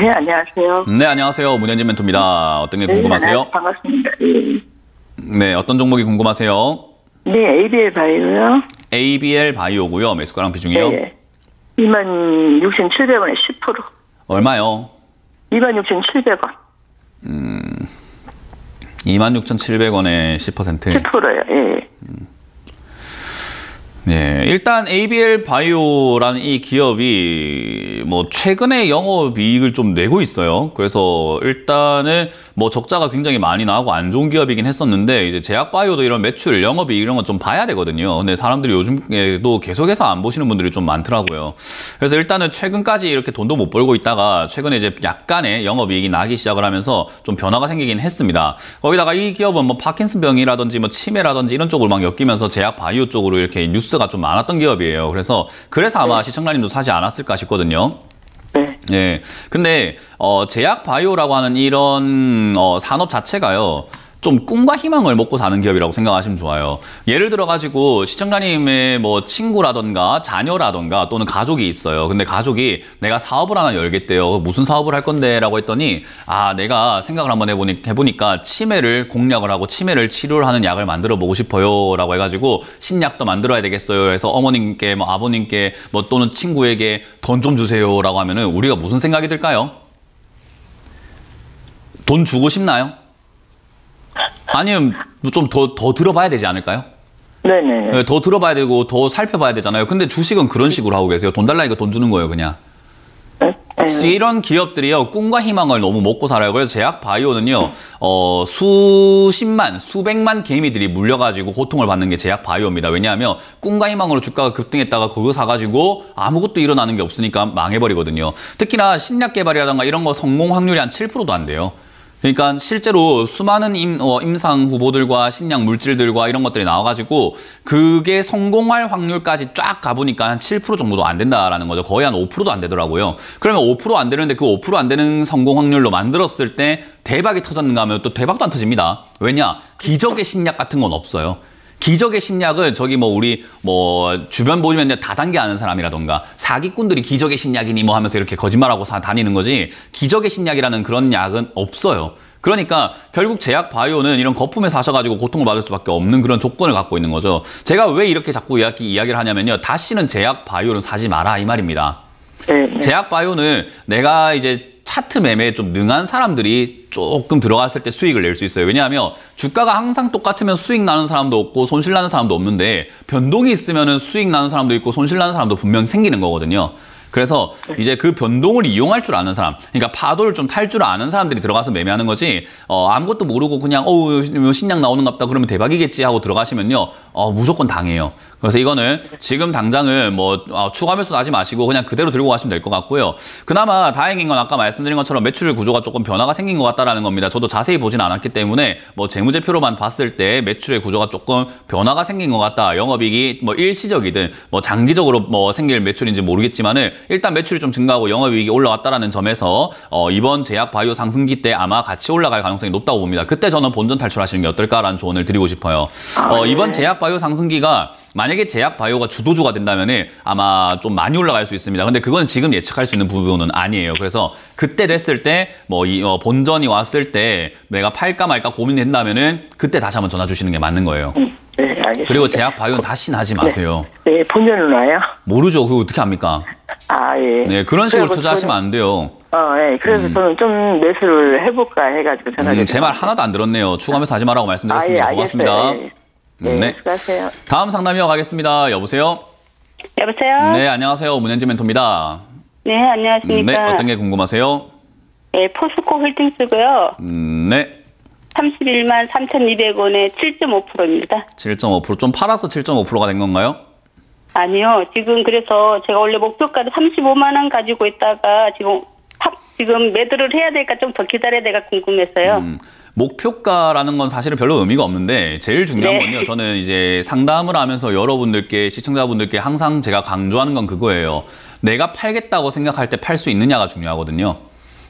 네, 안녕하세요. 네, 안녕하세요. 문현진 멘토입니다. 어떤 게 궁금하세요? 네, 반갑습니다. 네, 어떤 종목이 궁금하세요? 네, ABL 바이오요. ABL 바이오고요. 매수가랑 비중이요? 네. 26,700원에 10%. 얼마요? 26,700원. 26,700원에 10%. 10%요. 예. 네, 일단 ABL 바이오라는 이 기업이 뭐 최근에 영업이익을 좀 내고 있어요. 그래서 일단은 뭐 적자가 굉장히 많이 나고 안 좋은 기업이긴 했었는데 이제 제약 바이오도 이런 매출, 영업이익 이런 건 좀 봐야 되거든요. 근데 사람들이 요즘에도 계속해서 안 보시는 분들이 좀 많더라고요. 그래서 일단은 최근까지 이렇게 돈도 못 벌고 있다가 최근에 이제 약간의 영업이익이 나기 시작을 하면서 좀 변화가 생기긴 했습니다. 거기다가 이 기업은 뭐 파킨슨병이라든지 뭐 치매라든지 이런 쪽으로 막 엮이면서 제약 바이오 쪽으로 이렇게 뉴스가 좀 많았던 기업이에요. 그래서 아마 시청자님도 사지 않았을까 싶거든요. 네. 예. 근데 제약 바이오라고 하는 이런 산업 자체가요. 좀 꿈과 희망을 먹고 사는 기업이라고 생각하시면 좋아요. 예를 들어 가지고 시청자님의 뭐 친구라던가 자녀라던가 또는 가족이 있어요. 근데 가족이 내가 사업을 하나 열겠대요. 무슨 사업을 할 건데? 라고 했더니 내가 생각을 한번 해보니까 치매를 공략을 하고 치매를 치료를 하는 약을 만들어 보고 싶어요. 라고 해가지고 신약도 만들어야 되겠어요. 해서 어머님께 뭐 아버님께 뭐 또는 친구에게 돈 좀 주세요. 라고 하면은 우리가 무슨 생각이 들까요? 돈 주고 싶나요? 아니면 좀 더 들어봐야 되지 않을까요? 네네. 네, 더 들어봐야 되고 더 살펴봐야 되잖아요. 근데 주식은 그런 식으로 하고 계세요. 돈 달라니까 돈 주는 거예요, 그냥. 이런 기업들이요, 꿈과 희망을 너무 먹고 살아요. 그래서 제약 바이오는요, 수백만 개미들이 물려가지고 고통을 받는 게 제약 바이오입니다. 왜냐하면 꿈과 희망으로 주가가 급등했다가 그거 사가지고 아무것도 일어나는 게 없으니까 망해버리거든요. 특히나 신약 개발이라던가 이런 거 성공 확률이 한 7%도 안 돼요. 그러니까 실제로 수많은 임상 후보들과 신약 물질들과 이런 것들이 나와가지고 그게 성공할 확률까지 쫙 가보니까 한 7% 정도도 안 된다라는 거죠. 거의 한 5%도 안 되더라고요. 그러면 5% 안 되는데 그 5% 안 되는 성공 확률로 만들었을 때 대박이 터졌는가 하면 또 대박도 안 터집니다. 왜냐? 기적의 신약 같은 건 없어요. 기적의 신약은 저기 뭐 우리 뭐 주변 보시면 다단계 아는 사람이라던가 사기꾼들이 기적의 신약이니 뭐 하면서 이렇게 거짓말하고 다니는 거지 기적의 신약이라는 그런 약은 없어요. 그러니까 결국 제약 바이오는 이런 거품에 사셔가지고 고통을 받을 수밖에 없는 그런 조건을 갖고 있는 거죠. 제가 왜 이렇게 자꾸 이야기를 하냐면요. 다시는 제약 바이오는 사지 마라 이 말입니다. 제약 바이오는 내가 이제 차트 매매에 좀 능한 사람들이 조금 들어갔을 때 수익을 낼 수 있어요. 왜냐하면 주가가 항상 똑같으면 수익 나는 사람도 없고 손실 나는 사람도 없는데 변동이 있으면 수익 나는 사람도 있고 손실 나는 사람도 분명 생기는 거거든요. 그래서 이제 그 변동을 이용할 줄 아는 사람, 그러니까 파도를 좀 탈 줄 아는 사람들이 들어가서 매매하는 거지, 아무것도 모르고 그냥, 신약 나오는 것 같다 그러면 대박이겠지 하고 들어가시면요, 무조건 당해요. 그래서 이거는 지금 당장은 뭐, 추가 매수 하지 마시고 그냥 그대로 들고 가시면 될 것 같고요. 그나마 다행인 건 아까 말씀드린 것처럼 매출 구조가 조금 변화가 생긴 것 같다라는 겁니다. 저도 자세히 보진 않았기 때문에 뭐 재무제표로만 봤을 때 매출의 구조가 조금 변화가 생긴 것 같다. 영업이익이 뭐 일시적이든 뭐 장기적으로 뭐 생길 매출인지 모르겠지만은 일단 매출이 좀 증가하고 영업이익이 올라왔다라는 점에서 이번 제약 바이오 상승기 때 아마 같이 올라갈 가능성이 높다고 봅니다. 그때 저는 본전 탈출하시는 게 어떨까라는 조언을 드리고 싶어요. 이번 제약 바이오 상승기가 만약에 제약 바이오가 주도주가 된다면 아마 좀 많이 올라갈 수 있습니다. 근데 그건 지금 예측할 수 있는 부분은 아니에요. 그래서 그때 됐을 때 뭐 본전이 왔을 때 내가 팔까 말까 고민이 된다면은 그때 다시 한번 전화 주시는 게 맞는 거예요. 네, 알겠습니다. 그리고 제약 바이오는 다시 하지 마세요. 네, 본전은 와요? 모르죠. 그거 어떻게 합니까? 예. 네, 그런 식으로 투자하시면 안 돼요. 예. 그래서 저는 좀 매수를 해볼까 해가지고 전화드렸어요. 제 말 하나도 안 들었네요. 추가하면서 하지 말라고 말씀드렸습니다. 고맙습니다. 네, 수고하세요. 다음 상담 이어가겠습니다. 여보세요? 여보세요? 네, 안녕하세요. 문현진 멘토입니다. 네, 안녕하십니까. 네, 어떤 게 궁금하세요? 네, 포스코 홀딩스고요. 네. 31만 3,200원에 7.5%입니다. 7.5%. 좀 팔아서 7.5%가 된 건가요? 아니요. 지금 그래서 제가 원래 목표가를 35만 원 가지고 있다가 지금 매도를 해야 될까 좀 더 기다려야 될까 궁금해서요. 목표가라는 건 사실은 별로 의미가 없는데 제일 중요한 건요. 저는 이제 상담을 하면서 여러분들께 시청자분들께 항상 제가 강조하는 건 그거예요. 내가 팔겠다고 생각할 때 팔 수 있느냐가 중요하거든요.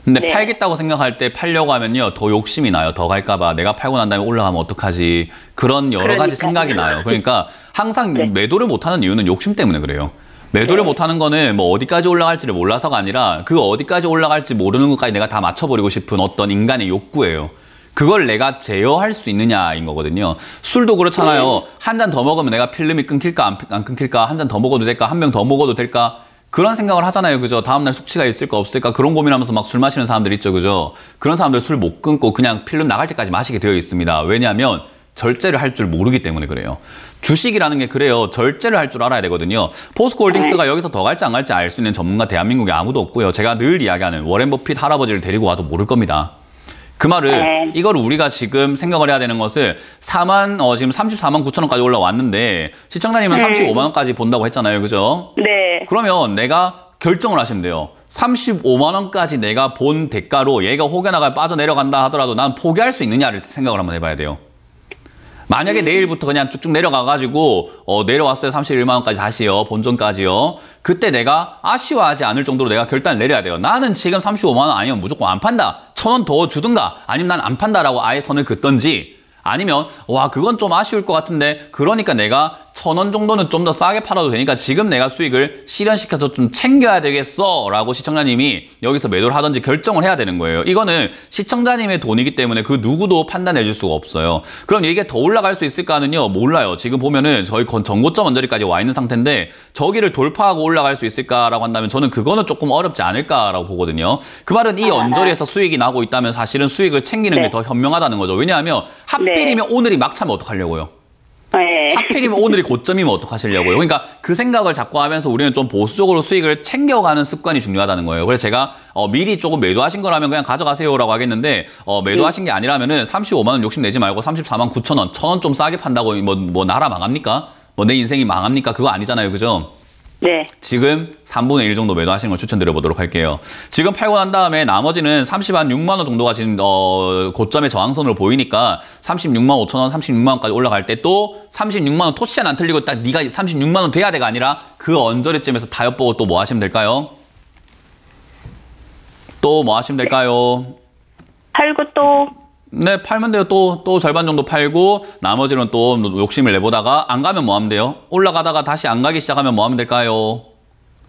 근데 팔겠다고 생각할 때 팔려고 하면요. 더 욕심이 나요. 더 갈까봐. 내가 팔고 난 다음에 올라가면 어떡하지. 그런 여러 가지 생각이 나요. 그러니까 항상 매도를 못하는 이유는 욕심 때문에 그래요. 매도를 못하는 거는 뭐 어디까지 올라갈지를 몰라서가 아니라 그 어디까지 올라갈지 모르는 것까지 내가 다 맞춰버리고 싶은 어떤 인간의 욕구예요. 그걸 내가 제어할 수 있느냐인 거거든요. 술도 그렇잖아요. 한 잔 더 먹으면 내가 필름이 끊길까 안 끊길까, 한 잔 더 먹어도 될까, 한 병 더 먹어도 될까, 그런 생각을 하잖아요. 그죠? 다음날 숙취가 있을까 없을까 그런 고민하면서 막 술 마시는 사람들 있죠. 그죠? 그런 사람들 술 못 끊고 그냥 필름 나갈 때까지 마시게 되어 있습니다. 왜냐하면 절제를 할 줄 모르기 때문에 그래요. 주식이라는 게 그래요. 절제를 할 줄 알아야 되거든요. 포스코홀딩스가 여기서 더 갈지 안 갈지 알 수 있는 전문가 대한민국에 아무도 없고요. 제가 늘 이야기하는 워렌 버핏 할아버지를 데리고 와도 모를 겁니다. 그 말을, 이걸 우리가 지금 생각을 해야 되는 것을 지금 34만 9천 원까지 올라왔는데 시청자님은 35만 원까지 본다고 했잖아요. 그죠? 네. 그러면 내가 결정을 하시면 돼요. 35만 원까지 내가 본 대가로 얘가 혹여나가 빠져내려간다 하더라도 난 포기할 수 있느냐를 생각을 한번 해봐야 돼요. 만약에 내일부터 그냥 쭉쭉 내려가가지고 내려왔어요. 31만 원까지 다시요. 본전까지요. 그때 내가 아쉬워하지 않을 정도로 내가 결단을 내려야 돼요. 나는 지금 35만 원 아니면 무조건 안 판다. 1,000원 더 주든가 아니면 난 안 판다라고 아예 선을 긋던지, 아니면 와 그건 좀 아쉬울 것 같은데 그러니까 내가 1,000원 정도는 좀 더 싸게 팔아도 되니까 지금 내가 수익을 실현시켜서 좀 챙겨야 되겠어 라고 시청자님이 여기서 매도를 하든지 결정을 해야 되는 거예요. 이거는 시청자님의 돈이기 때문에 그 누구도 판단해 줄 수가 없어요. 그럼 이게 더 올라갈 수 있을까는요, 몰라요. 지금 보면은 저희 전고점 언저리까지 와 있는 상태인데 저기를 돌파하고 올라갈 수 있을까라고 한다면 저는 그거는 조금 어렵지 않을까라고 보거든요. 그 말은 이 언저리에서 수익이 나고 있다면 사실은 수익을 챙기는 게 더 현명하다는 거죠. 왜냐하면 하필이면 오늘이 막차면 어떡하려고요? 네. 하필이면 오늘이 고점이면 어떡하시려고요? 그러니까 그 생각을 자꾸 하면서 우리는 좀 보수적으로 수익을 챙겨가는 습관이 중요하다는 거예요. 그래서 제가 미리 조금 매도하신 거라면 그냥 가져가세요라고 하겠는데 매도하신 게 아니라면은 35만 원 욕심내지 말고 34만 9천 원, 1,000원 좀 싸게 판다고 뭐 나라 망합니까? 뭐 내 인생이 망합니까? 그거 아니잖아요. 그죠? 네. 지금 3분의 1 정도 매도하시는 걸 추천드려 보도록 할게요. 지금 팔고 난 다음에 나머지는 36만 원 정도가 지금 고점의 저항선으로 보이니까 36만 5천 원, 36만 원까지 올라갈 때 또 36만 원 토시안 안 틀리고 딱 네가 36만 원 돼야 돼가 아니라 그 언저리쯤에서 타협 보고 또 뭐 하시면 될까요? 또 뭐 하시면 될까요? 팔고 또 네, 팔면 돼요. 또 절반 정도 팔고 나머지는 또 욕심을 내보다가 안 가면 뭐 하면 돼요? 올라가다가 다시 안 가기 시작하면 뭐 하면 될까요?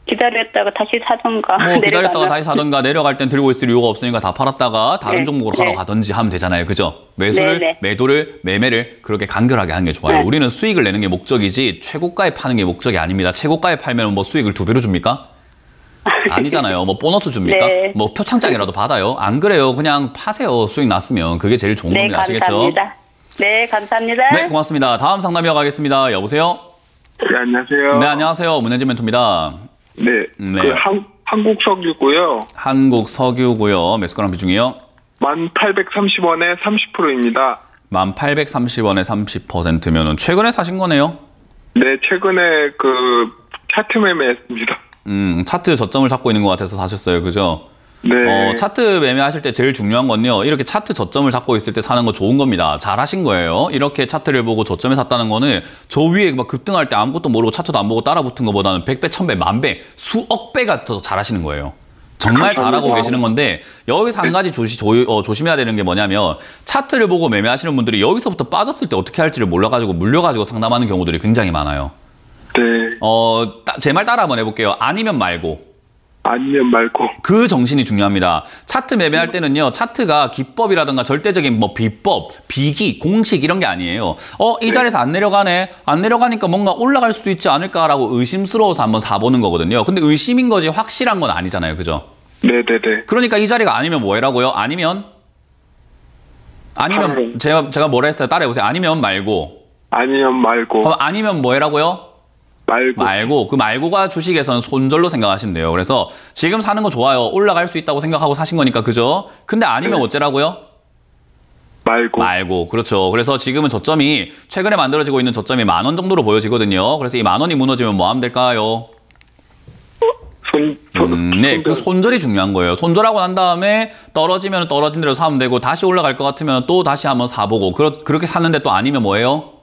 기다렸다가 다시 사던가. 뭐 기다렸다가 다시 사던가 내려갈 땐 들고 있을 이유가 없으니까 다 팔았다가 다른 네. 종목으로 네. 하러 가든지 하면 되잖아요. 그죠? 매수를, 네, 네. 매도를, 매매를 그렇게 간결하게 하는 게 좋아요. 네. 우리는 수익을 내는 게 목적이지 최고가에 파는 게 목적이 아닙니다. 최고가에 팔면 뭐 수익을 2배로 줍니까? 아니잖아요. 뭐 보너스 줍니까? 네. 뭐 표창장이라도 받아요? 안 그래요. 그냥 파세요. 수익 났으면. 그게 제일 좋은 네, 겁니다. 아시겠죠? 감사합니다. 네, 감사합니다. 네, 고맙습니다. 다음 상담 이어가겠습니다. 여보세요? 네, 안녕하세요. 네, 안녕하세요. 문현진 멘토입니다. 네, 네. 그 한국석유고요. 한국석유고요. 매수가랑 비중이요? 1,830원에 30%입니다. 1,830원에 30%면은 최근에 사신 거네요? 네, 최근에 그 차트 매매했습니다. 차트 저점을 잡고 있는 것 같아서 사셨어요. 그죠? 네. 차트 매매하실 때 제일 중요한 건요. 이렇게 차트 저점을 잡고 있을 때 사는 거 좋은 겁니다. 잘하신 거예요. 이렇게 차트를 보고 저점에 샀다는 거는 저 위에 막 급등할 때 아무것도 모르고 차트도 안 보고 따라 붙은 것보다는 100배, 1000배, 만배, 수억 배가 더 잘하시는 거예요. 정말 잘하고 계시는 건데 여기서 한 가지 조심해야 되는 게 뭐냐면 차트를 보고 매매하시는 분들이 여기서부터 빠졌을 때 어떻게 할지를 몰라가지고 물려가지고 상담하는 경우들이 굉장히 많아요. 네. 제 말 따라 한번 해볼게요. 아니면 말고. 아니면 말고. 그 정신이 중요합니다. 차트 매매할 때는요, 차트가 기법이라든가 절대적인 뭐 비법, 비기, 공식 이런 게 아니에요. 이 자리에서 안 내려가네. 안 내려가니까 뭔가 올라갈 수도 있지 않을까라고 의심스러워서 한번 사보는 거거든요. 근데 의심인 거지 확실한 건 아니잖아요. 그죠? 네네네. 그러니까 이 자리가 아니면 뭐라고요? 아니면 제가 뭐라 했어요? 따라해보세요. 아니면 말고. 아니면 말고. 그럼 아니면 뭐라고요? 말고. 그 말고가 주식에서는 손절로 생각하시면 돼요. 그래서 지금 사는 거 좋아요. 올라갈 수 있다고 생각하고 사신 거니까 그죠? 근데 아니면 네. 어쩌라고요? 말고. 그렇죠. 그래서 지금은 저점이 최근에 만들어지고 있는 저점이 10,000원 정도로 보여지거든요. 그래서 이 10,000원이 무너지면 뭐 하면 될까요? 네, 그 손절이 중요한 거예요. 손절하고 난 다음에 떨어지면 떨어진 대로 사면 되고 다시 올라갈 것 같으면 또 다시 한번 사보고 그렇게 샀는데 또 아니면 뭐예요?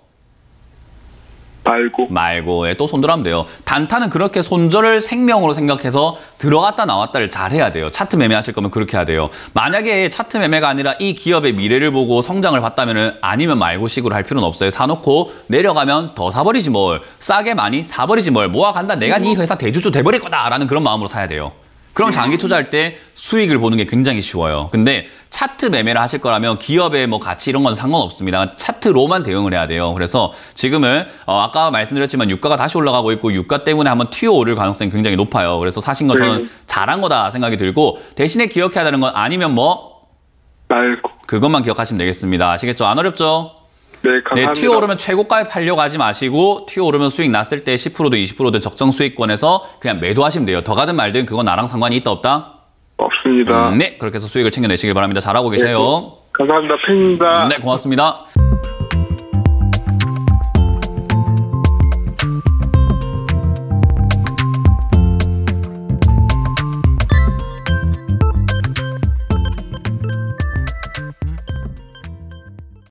말고. 예, 또 손절하면 돼요. 단타는 그렇게 손절을 생명으로 생각해서 들어갔다 나왔다를 잘 해야 돼요. 차트 매매하실 거면 그렇게 해야 돼요. 만약에 차트 매매가 아니라 이 기업의 미래를 보고 성장을 봤다면은 아니면 말고식으로 할 필요는 없어요. 사놓고 내려가면 더 사버리지 뭘. 싸게 많이 사버리지 뭘. 모아간다. 내가 네 회사 대주주 돼버릴 거다라는 그런 마음으로 사야 돼요. 그럼 장기 투자할 때 수익을 보는 게 굉장히 쉬워요. 근데 차트 매매를 하실 거라면 기업의 뭐 가치 이런 건 상관없습니다. 차트로만 대응을 해야 돼요. 그래서 지금은 아까 말씀드렸지만 유가가 다시 올라가고 있고 유가 때문에 한번 튀어오를 가능성이 굉장히 높아요. 그래서 사신 거 저는 잘한 거다 생각이 들고 대신에 기억해야 되는 건 아니면 뭐 말고. 그것만 기억하시면 되겠습니다. 아시겠죠? 안 어렵죠? 네, 감사합니다. 네, 튀어오르면 최고가에 팔려고 하지 마시고 튀어오르면 수익 났을 때 10%든 20%든 적정 수익권에서 그냥 매도하시면 돼요. 더 가든 말든 그건 나랑 상관이 있다 없다? 없습니다. 네, 그렇게 해서 수익을 챙겨내시길 바랍니다. 잘하고 계세요. 감사합니다. 팬입니다. 네, 고맙습니다.